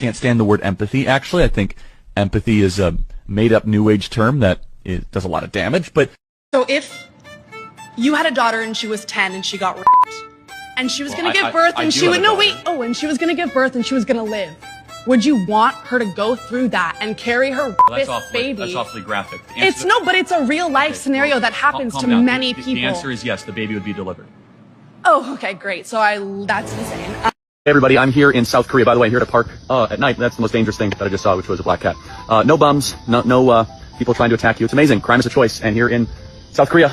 Can't stand the word empathy, actually. I think empathy is a made-up New Age term that does a lot of damage, but... So if you had a daughter and she was 10 and she got raped, and she was going to give birth and she would... No, wait. Oh, and she was going to give birth and she was going to live. Would you want her to go through that and carry her baby? That's awfully graphic. It's no, but it's a real-life scenario that happens to many people. The answer is yes, the baby would be delivered. Oh, okay, great. So that's insane. Hey everybody, I'm here in South Korea. By the way, I'm here to park at night. That's the most dangerous thing that I just saw, which was a black cat. No bums, no people trying to attack you. It's amazing. Crime is a choice. And here in South Korea,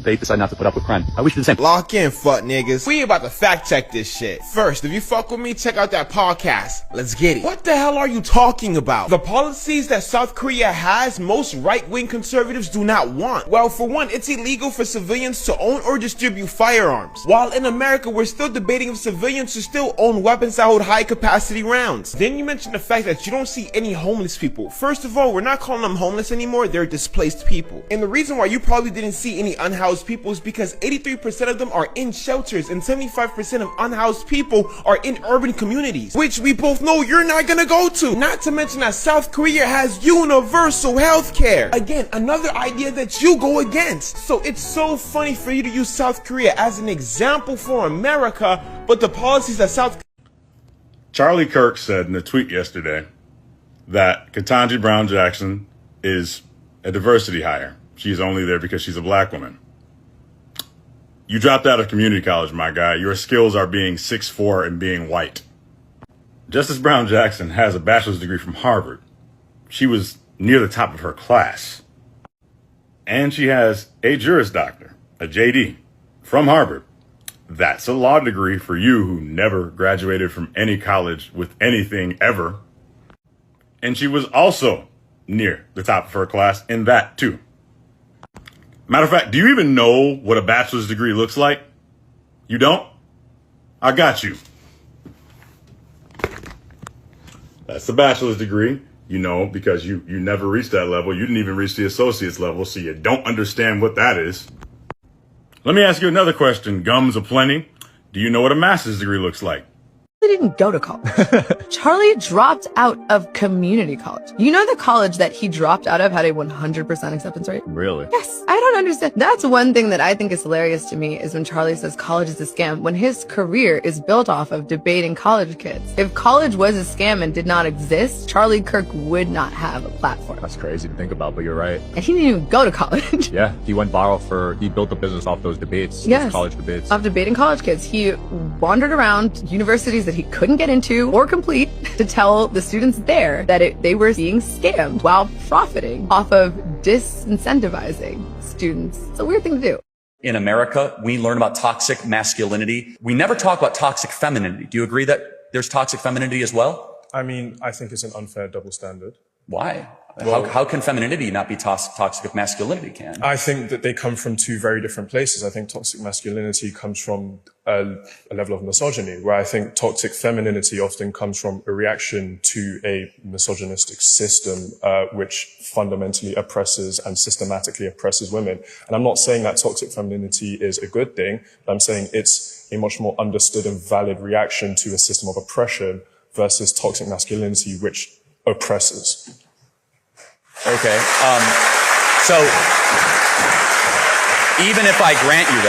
they decide not to put up with crime. We should do the same. Lock in, fuck niggas. We about to fact check this shit. First, if you fuck with me, check out that podcast. Let's get it. What the hell are you talking about? The policies that South Korea has, most right-wing conservatives do not want. Well, for one, it's illegal for civilians to own or distribute firearms. While in America, we're still debating if civilians should still own weapons that hold high-capacity rounds. Then you mentioned the fact that you don't see any homeless people. First of all, we're not calling them homeless anymore. They're displaced people. And the reason why you probably didn't see any unhoused people is because 83% of them are in shelters and 75% of unhoused people are in urban communities, which we both know you're not gonna go to. Not to mention that South Korea has universal health care. Again, another idea that you go against. So it's so funny for you to use South Korea as an example for America, but the policies that Charlie Kirk said in a tweet yesterday that Ketanji Brown Jackson is a diversity hire. She's only there because she's a black woman. You dropped out of community college, my guy. Your skills are being 6'4" and being white. Justice Brown Jackson has a bachelor's degree from Harvard. She was near the top of her class. And she has a Juris Doctor, a JD, from Harvard. That's a law degree for you who never graduated from any college with anything ever. And she was also near the top of her class in that too. Matter of fact, do you even know what a bachelor's degree looks like? You don't? I got you. That's the bachelor's degree, you know, because you never reached that level. You didn't even reach the associate's level, so you don't understand what that is. Let me ask you another question, gums aplenty. Do you know what a master's degree looks like? He didn't go to college. Charlie dropped out of community college. You know the college that he dropped out of had a 100% acceptance rate? Really? Yes. I don't understand. That's one thing that I think is hilarious to me is when Charlie says college is a scam, when his career is built off of debating college kids. If college was a scam and did not exist, Charlie Kirk would not have a platform. That's crazy to think about, but you're right. And he didn't even go to college. Yeah, he went viral he built a business off those debates. Yes. Those college debates. Off debating college kids. He wandered around universities that he couldn't get into or complete to tell the students there that they were being scammed while profiting off of disincentivizing students. It's a weird thing to do. In America, we learn about toxic masculinity. We never talk about toxic femininity. Do you agree that there's toxic femininity as well? I mean, I think it's an unfair double standard. Why? Well, how can femininity not be toxic if masculinity can? I think that they come from two very different places. I think toxic masculinity comes from a level of misogyny, where I think toxic femininity often comes from a reaction to a misogynistic system, which fundamentally oppresses and systematically oppresses women. And I'm not saying that toxic femininity is a good thing, but I'm saying it's a much more understood and valid reaction to a system of oppression versus toxic masculinity, which oppresses. Okay. So even if I grant you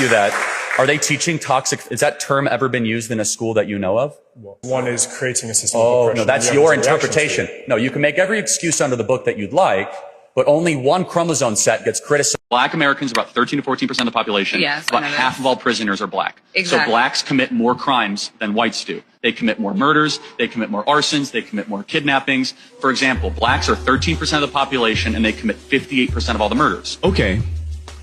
that, are they teaching toxic? Is that term ever been used in a school that you know of? One is creating a system of oppression. No, that's your interpretation. No, you can make every excuse under the book that you'd like, but only one chromosome set gets criticized. Black Americans are about 13 to 14% of the population. Yes, about half of all prisoners are black. Exactly. So blacks commit more crimes than whites do. They commit more murders, they commit more arsons, they commit more kidnappings. For example, blacks are 13% of the population and they commit 58% of all the murders. Okay.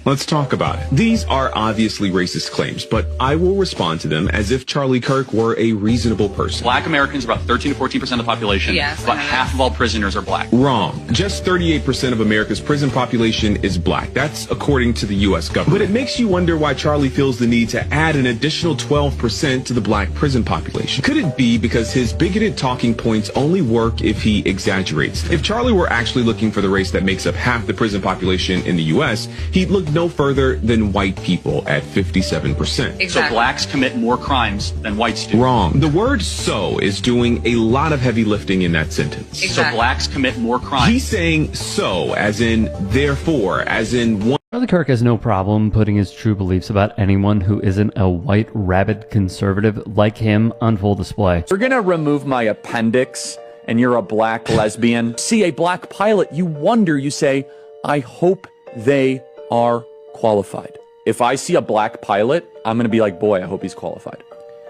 Let's talk about it. These are obviously racist claims, but I will respond to them as if Charlie Kirk were a reasonable person. Black Americans are about 13 to 14% of the population. Yes, about half of all prisoners are black. Wrong. Just 38% of America's prison population is black. That's according to the U.S. government. But it makes you wonder why Charlie feels the need to add an additional 12% to the black prison population. Could it be because his bigoted talking points only work if he exaggerates them? If Charlie were actually looking for the race that makes up half the prison population in the U.S., he'd look no further than white people at 57%. Exactly. So blacks commit more crimes than whites do. Wrong. The word so is doing a lot of heavy lifting in that sentence. Exactly. So blacks commit more crimes. He's saying so, as in therefore, as in one. Charlie Kirk has no problem putting his true beliefs about anyone who isn't a white, rabid conservative like him on full display. You're gonna remove my appendix and you're a black lesbian. See a black pilot, you wonder, you say, I hope they are qualified. If I see a black pilot, I'm gonna be like, boy, I hope he's qualified.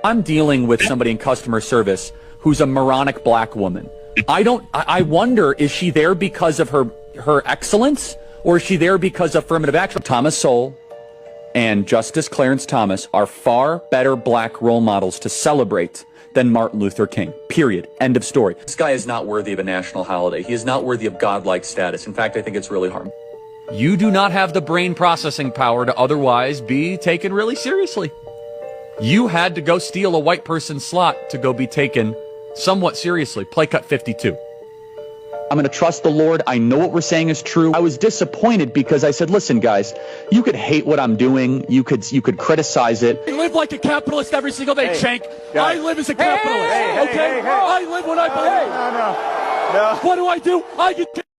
I'm dealing with somebody in customer service who's a moronic black woman. I wonder, is she there because of her excellence? Or is she there because of affirmative action? Thomas Sowell and Justice Clarence Thomas are far better black role models to celebrate than Martin Luther King. Period. End of story. This guy is not worthy of a national holiday. He is not worthy of godlike status. In fact, I think it's really harmful. You do not have the brain processing power to otherwise be taken really seriously. You had to go steal a white person's slot to go be taken somewhat seriously. Play cut 52. I'm going to trust the Lord. I know what we're saying is true. I was disappointed because I said, listen, guys, you could hate what I'm doing. You could criticize it. I live like a capitalist every single day, Shank. I live as a capitalist, okay? I live what I believe. No. What do? I get